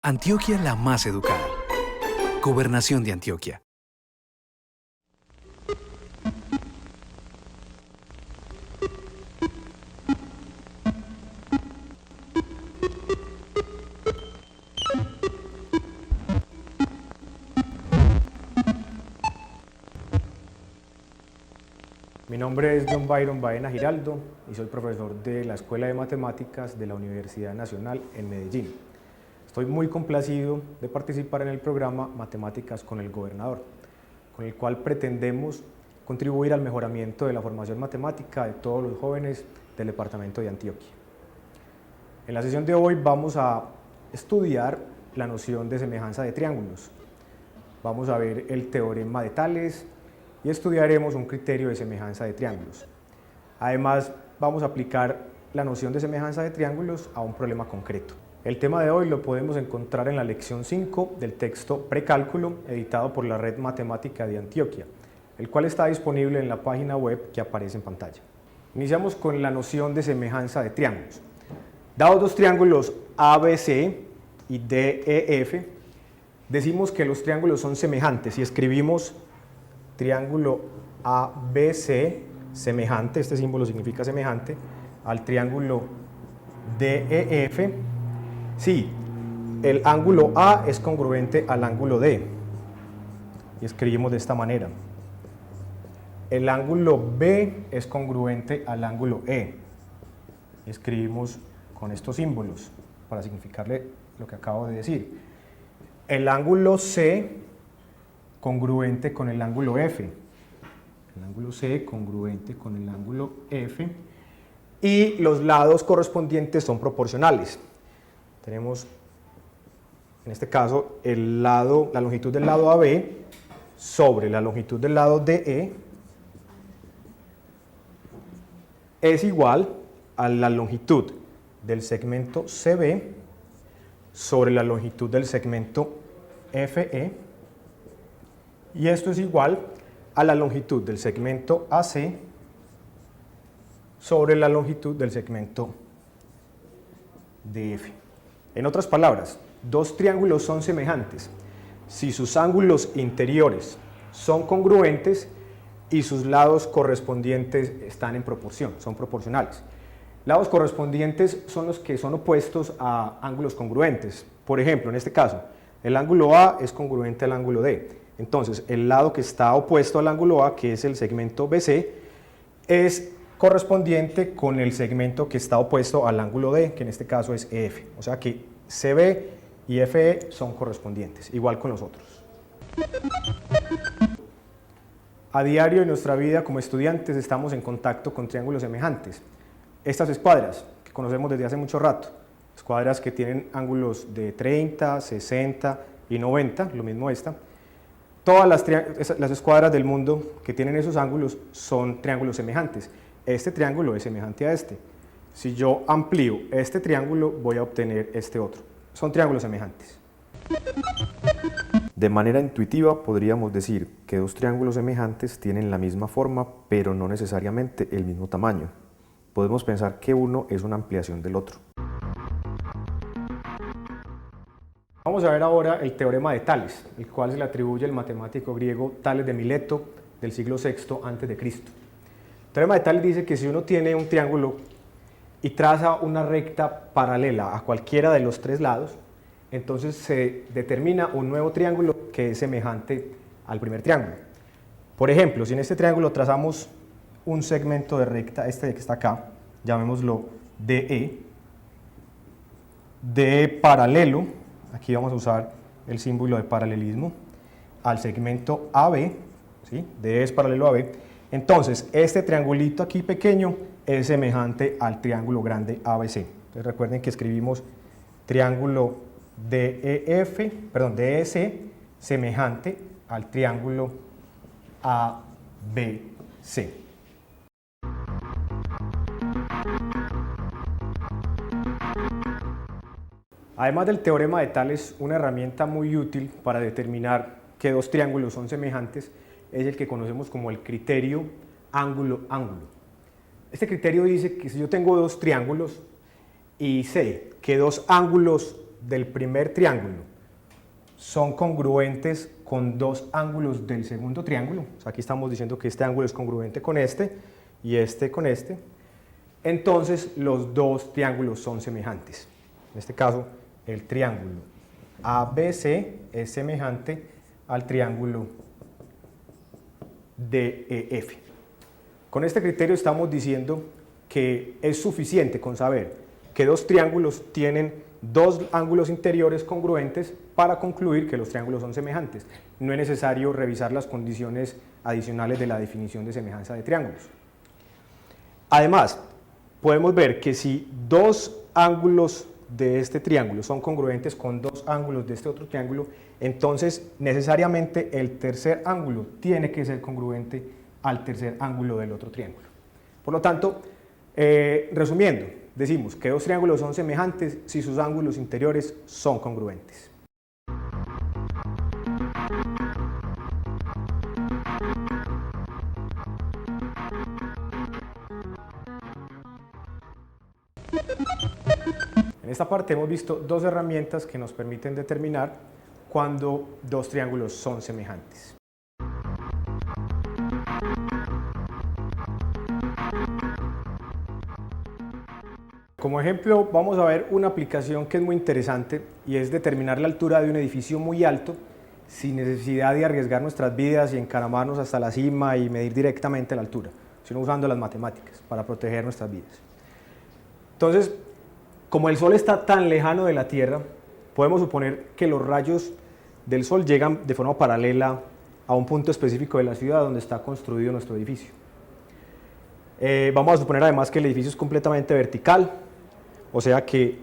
Antioquia la más educada. Gobernación de Antioquia. Mi nombre es John Byron Baena Giraldo y soy profesor de la Escuela de Matemáticas de la Universidad Nacional en Medellín. Estoy muy complacido de participar en el programa Matemáticas con el Gobernador, con el cual pretendemos contribuir al mejoramiento de la formación matemática de todos los jóvenes del departamento de Antioquia. En la sesión de hoy vamos a estudiar la noción de semejanza de triángulos. Vamos a ver el teorema de Tales y estudiaremos un criterio de semejanza de triángulos. Además, vamos a aplicar la noción de semejanza de triángulos a un problema concreto. El tema de hoy lo podemos encontrar en la lección 5 del texto Precálculo, editado por la Red Matemática de Antioquia, el cual está disponible en la página web que aparece en pantalla. Iniciamos con la noción de semejanza de triángulos. Dados dos triángulos ABC y DEF, decimos que los triángulos son semejantes y escribimos triángulo ABC semejante, este símbolo significa semejante, al triángulo DEF, si el ángulo A es congruente al ángulo D, y escribimos de esta manera. El ángulo B es congruente al ángulo E, y escribimos con estos símbolos para significarle lo que acabo de decir. El ángulo C congruente con el ángulo F, el ángulo C congruente con el ángulo F, y los lados correspondientes son proporcionales. Tenemos en este caso la longitud del lado AB sobre la longitud del lado DE es igual a la longitud del segmento CB sobre la longitud del segmento FE, y esto es igual a la longitud del segmento AC sobre la longitud del segmento DF. En otras palabras, dos triángulos son semejantes si sus ángulos interiores son congruentes y sus lados correspondientes están en proporción, son proporcionales. Lados correspondientes son los que son opuestos a ángulos congruentes. Por ejemplo, en este caso, el ángulo A es congruente al ángulo D. Entonces, el lado que está opuesto al ángulo A, que es el segmento BC, es correspondiente con el segmento que está opuesto al ángulo D, que en este caso es EF. O sea que CB y FE son correspondientes, igual con los otros. A diario en nuestra vida como estudiantes estamos en contacto con triángulos semejantes. Estas escuadras, que conocemos desde hace mucho rato, escuadras que tienen ángulos de 30, 60 y 90, lo mismo esta. Todas las escuadras del mundo que tienen esos ángulos son triángulos semejantes. Este triángulo es semejante a este. Si yo amplío este triángulo, voy a obtener este otro. Son triángulos semejantes. De manera intuitiva podríamos decir que dos triángulos semejantes tienen la misma forma, pero no necesariamente el mismo tamaño. Podemos pensar que uno es una ampliación del otro. Vamos a ver ahora el teorema de Tales, el cual se le atribuye al matemático griego Tales de Mileto del siglo VI a.C. El teorema de Tales dice que si uno tiene un triángulo y traza una recta paralela a cualquiera de los tres lados, entonces se determina un nuevo triángulo que es semejante al primer triángulo. Por ejemplo, si en este triángulo trazamos un segmento de recta, este que está acá, llamémoslo DE, DE paralelo, aquí vamos a usar el símbolo de paralelismo, al segmento AB, ¿sí? DE es paralelo a AB, entonces este triangulito aquí pequeño es semejante al triángulo grande ABC. Entonces recuerden que escribimos triángulo DEC semejante al triángulo ABC. Además del teorema de Tales, una herramienta muy útil para determinar que dos triángulos son semejantes es el que conocemos como el criterio ángulo-ángulo. Este criterio dice que si yo tengo dos triángulos y sé que dos ángulos del primer triángulo son congruentes con dos ángulos del segundo triángulo, o sea, aquí estamos diciendo que este ángulo es congruente con este y este con este, entonces los dos triángulos son semejantes. En este caso, el triángulo ABC es semejante al triángulo DEF. Con este criterio estamos diciendo que es suficiente con saber que dos triángulos tienen dos ángulos interiores congruentes para concluir que los triángulos son semejantes. No es necesario revisar las condiciones adicionales de la definición de semejanza de triángulos. Además, podemos ver que si dos ángulos de este triángulo son congruentes con dos ángulos de este otro triángulo, entonces necesariamente el tercer ángulo tiene que ser congruente al tercer ángulo del otro triángulo. Por lo tanto, resumiendo, decimos que dos triángulos son semejantes si sus ángulos interiores son congruentes. En esta parte hemos visto dos herramientas que nos permiten determinar cuando dos triángulos son semejantes. Como ejemplo, vamos a ver una aplicación que es muy interesante y es determinar la altura de un edificio muy alto sin necesidad de arriesgar nuestras vidas y encaramarnos hasta la cima y medir directamente la altura, sino usando las matemáticas para proteger nuestras vidas. Entonces, como el Sol está tan lejano de la Tierra, podemos suponer que los rayos del Sol llegan de forma paralela a un punto específico de la ciudad donde está construido nuestro edificio. Vamos a suponer además que el edificio es completamente vertical, o sea que,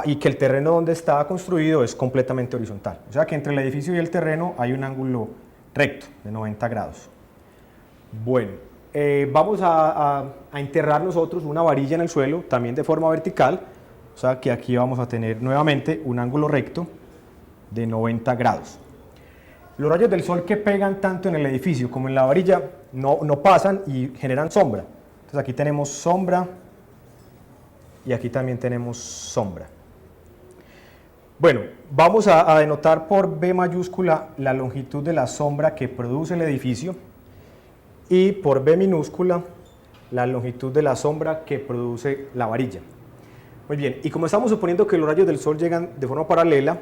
y que el terreno donde está construido es completamente horizontal, o sea que entre el edificio y el terreno hay un ángulo recto de 90 grados. Bueno, vamos a enterrar nosotros una varilla en el suelo, también de forma vertical, o sea que aquí vamos a tener nuevamente un ángulo recto de 90 grados. Los rayos del sol que pegan tanto en el edificio como en la varilla no pasan y generan sombra. Entonces aquí tenemos sombra y aquí también tenemos sombra. Bueno, vamos a denotar por B mayúscula la longitud de la sombra que produce el edificio y por B minúscula la longitud de la sombra que produce la varilla. Muy bien, y como estamos suponiendo que los rayos del sol llegan de forma paralela,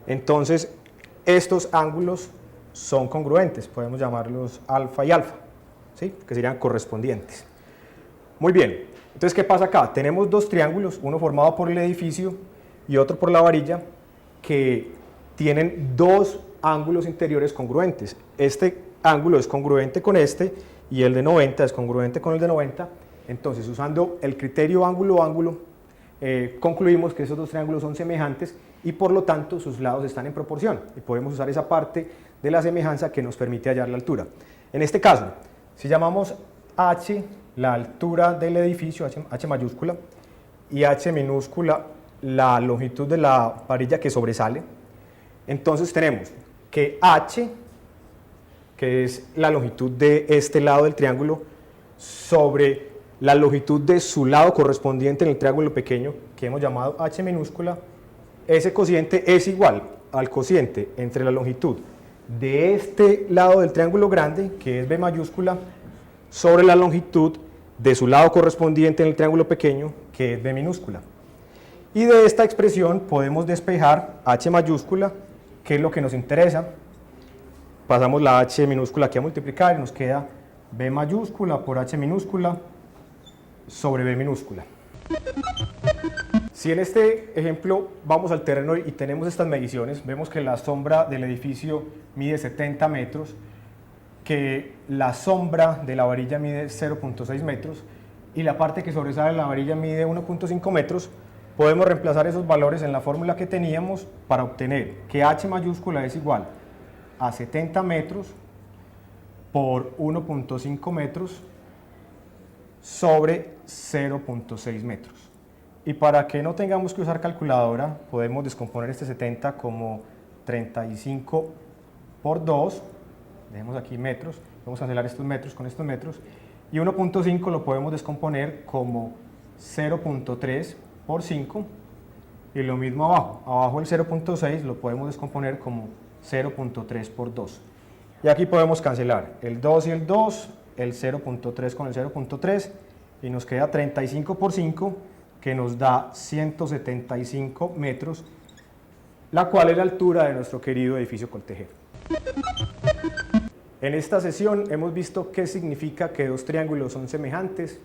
entonces estos ángulos son congruentes, podemos llamarlos alfa y alfa, ¿sí? Que serían correspondientes. Muy bien, entonces ¿qué pasa acá? Tenemos dos triángulos, uno formado por el edificio y otro por la varilla, que tienen dos ángulos interiores congruentes. Este ángulo es congruente con este y el de 90 es congruente con el de 90. Entonces, usando el criterio ángulo-ángulo, concluimos que esos dos triángulos son semejantes y por lo tanto sus lados están en proporción y podemos usar esa parte de la semejanza que nos permite hallar la altura. En este caso, si llamamos h la altura del edificio, h mayúscula, y h minúscula la longitud de la varilla que sobresale, entonces tenemos que h, que es la longitud de este lado del triángulo, sobre la longitud de su lado correspondiente en el triángulo pequeño, que hemos llamado h minúscula, ese cociente es igual al cociente entre la longitud de este lado del triángulo grande, que es b mayúscula, sobre la longitud de su lado correspondiente en el triángulo pequeño, que es b minúscula. Y de esta expresión podemos despejar h mayúscula, que es lo que nos interesa. Pasamos la h minúscula aquí a multiplicar y nos queda b mayúscula por h minúscula sobre b minúscula. Si en este ejemplo vamos al terreno y tenemos estas mediciones, vemos que la sombra del edificio mide 70 metros, que la sombra de la varilla mide 0.6 metros y la parte que sobresale de la varilla mide 1.5 metros, podemos reemplazar esos valores en la fórmula que teníamos para obtener que h mayúscula es igual a 70 metros por 1.5 metros sobre 0.6 metros. Y para que no tengamos que usar calculadora, podemos descomponer este 70 como 35 por 2, dejemos aquí metros, vamos a cancelar estos metros con estos metros, y 1.5 lo podemos descomponer como 0.3 por 5, Y lo mismo abajo. Abajo el 0.6 lo podemos descomponer como 0.3 por 2. Y aquí podemos cancelar el 2 y el 2, el 0.3 con el 0.3, y nos queda 35 por 5, que nos da 175 metros, la cual es la altura de nuestro querido edificio Coltejero. En esta sesión hemos visto qué significa que dos triángulos son semejantes,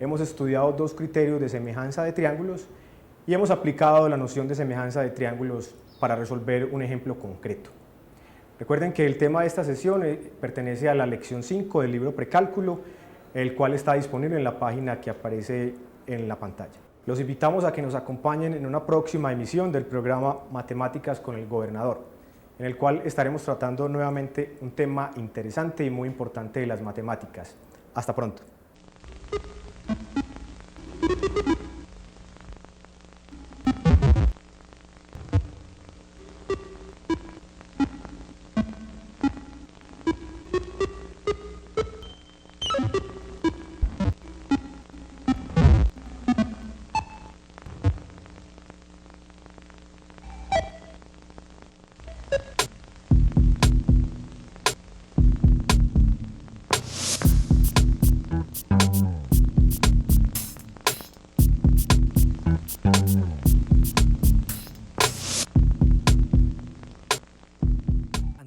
hemos estudiado dos criterios de semejanza de triángulos y hemos aplicado la noción de semejanza de triángulos para resolver un ejemplo concreto. Recuerden que el tema de esta sesión pertenece a la lección 5 del libro Precálculo, el cual está disponible en la página que aparece en la pantalla. Los invitamos a que nos acompañen en una próxima emisión del programa Matemáticas con el Gobernador, en el cual estaremos tratando nuevamente un tema interesante y muy importante de las matemáticas. Hasta pronto.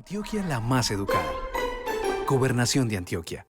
Antioquia la más educada. Gobernación de Antioquia.